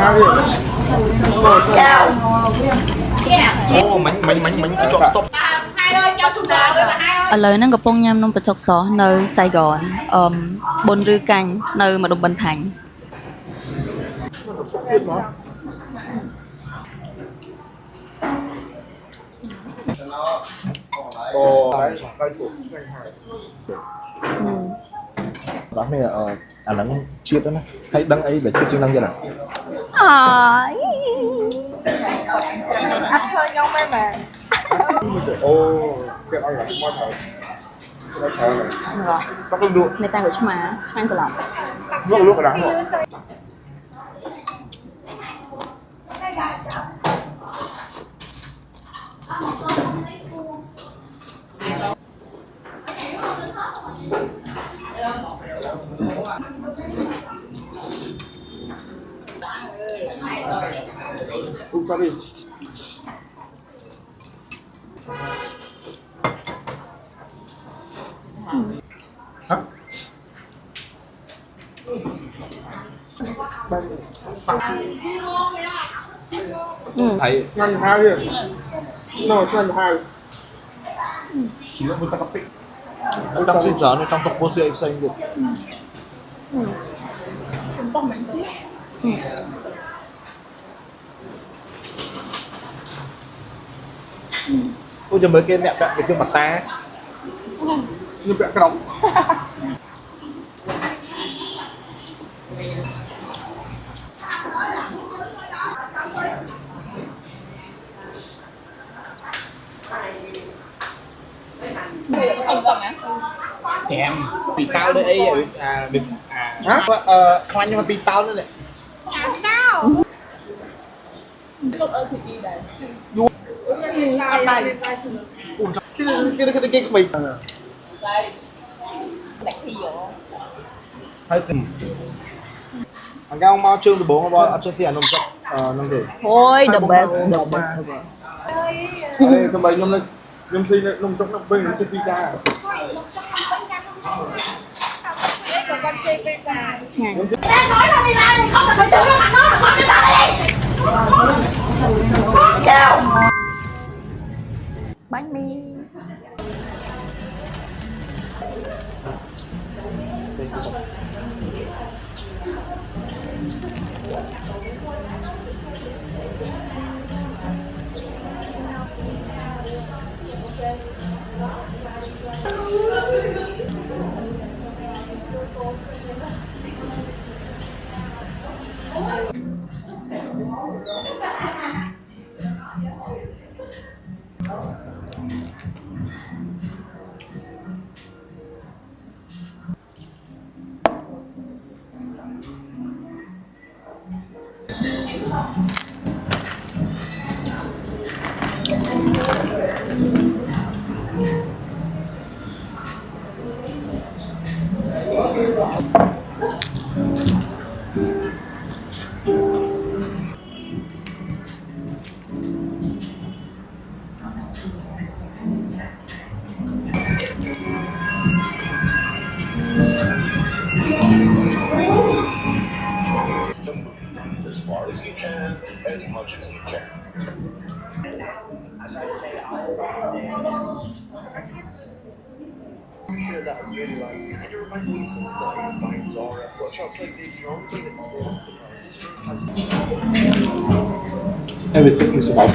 ឥឡូវហ្នឹងកំពុងញ៉ាំនំបញ្ចុកសនៅសៃហ្គនប៊ុនឬកាញ់នៅម្ដុំបន្ថាញ់ đó này anh đang chiết đó nè thấy đăng ấy là chiết chức năng cho nào ăn thôi nhau mấy bạn ô cái đó là món thợ cái đó thợ này bắt luôn được người ta của chúng mà ăn sờ lọc lúc là đắng rồi sorry. Hả? Thầy ăn hai đi. Nó cho ăn hai. Chỉ là một cặp bịch. Em đang xin trở nên trong tộc bố em xanh được. Ôi trời mới cái mẹ bạn cái mặt ta như mẹ cái đóng kèm bị tao đấy ấy được khoan nhưng mà bị tao nữa này tao cái mình hay tình thằng cao mau trương từ bố mà bao cho xe nông chất nông thể thôi the best ever sao bây nhom si nông chất nông bên sẽ đi ra đang nói là đi ra thì không là phải tự nó thằng nó là con cho tao đi chào bánh mì everything is about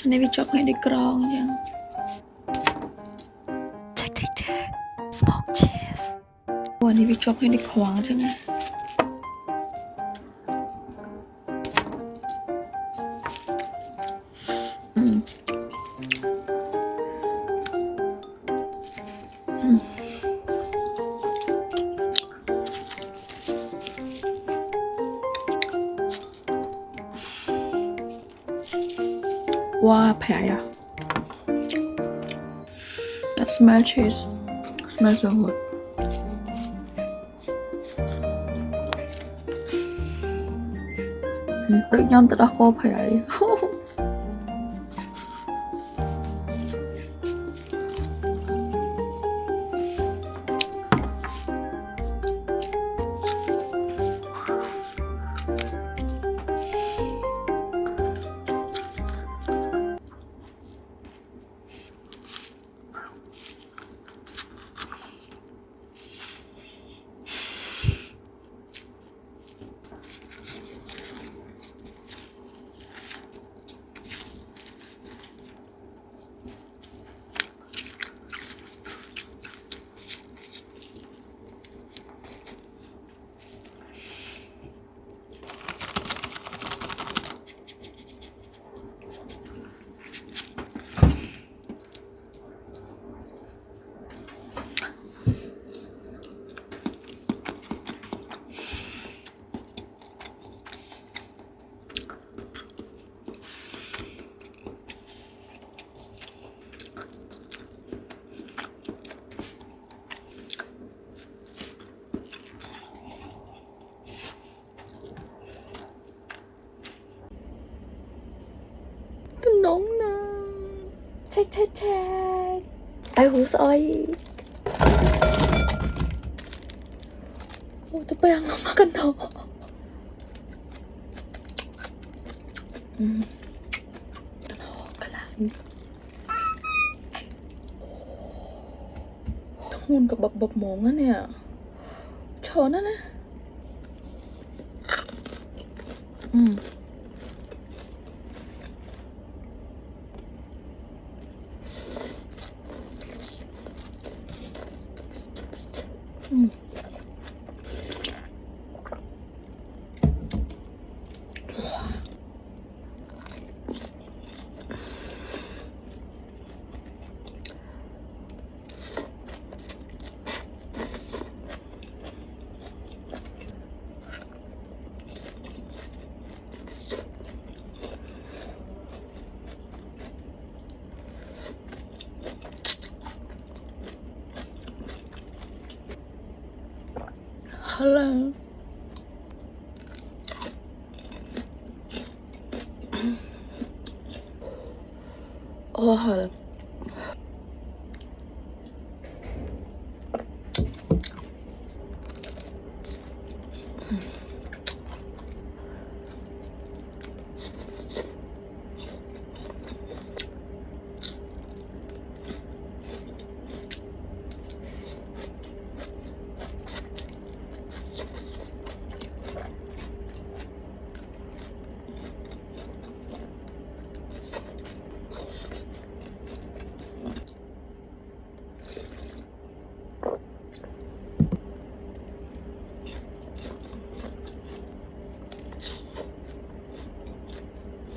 này bị chọc ngay đi cron chứ check smoke cheers ủa này bị chọc ngay đi khoáng chứ nghe wow, pear. That smell cheese. Smells so good. ដូចខ្ញុំទៅដោះគោប្រៃ Tôi nóng nè. Check. Ai hú soi. Ôi tôi bèn nó makan nó. Nó cái lạnh. Hôn cả bập mồm á nè. Trời nó nè. Hello. Oh, hello.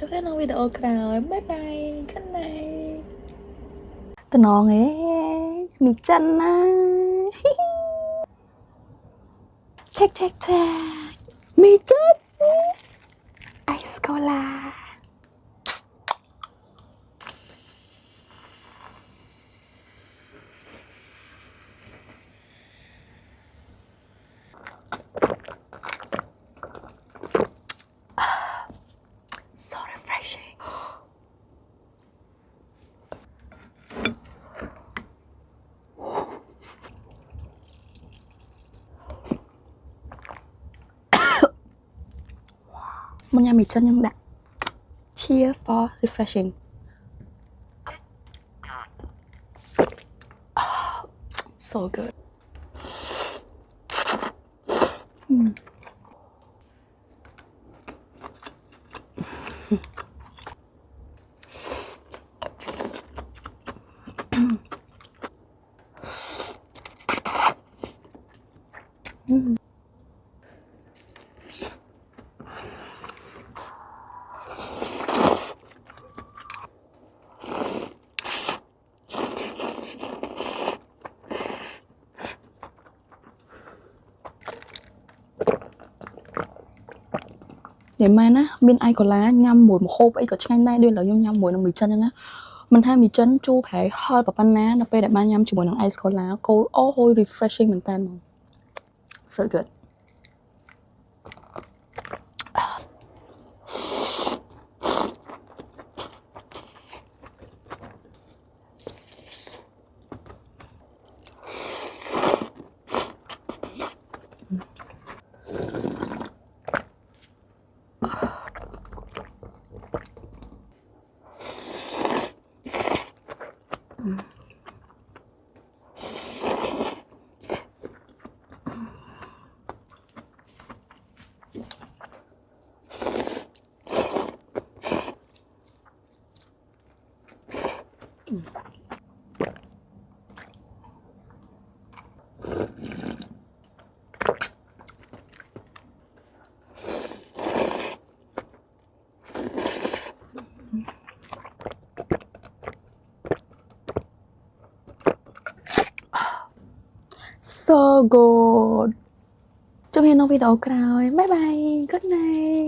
Cho cái nó video rồi. Bye bye. Good night. Tôi nói nghe mì chân á. Check. Mì chân. Ice cola. So refreshing. Một nhà mì chân nhưng đã. Cheer for refreshing. Oh, so good. Để mai á, bên ai có lá nhâm mùi một hộp ấy có chanh đây đưa là nhâm mùi nó mì chân nha. Mình thay mì chân chu phải hơi vào pan ná nó pe để ban nhâm chỉ mùi nó ice cola cô hôi refreshing mình tan mà. So good. so good ជួបគ្នាក្នុងវីដេអូក្រោយ bye bye good night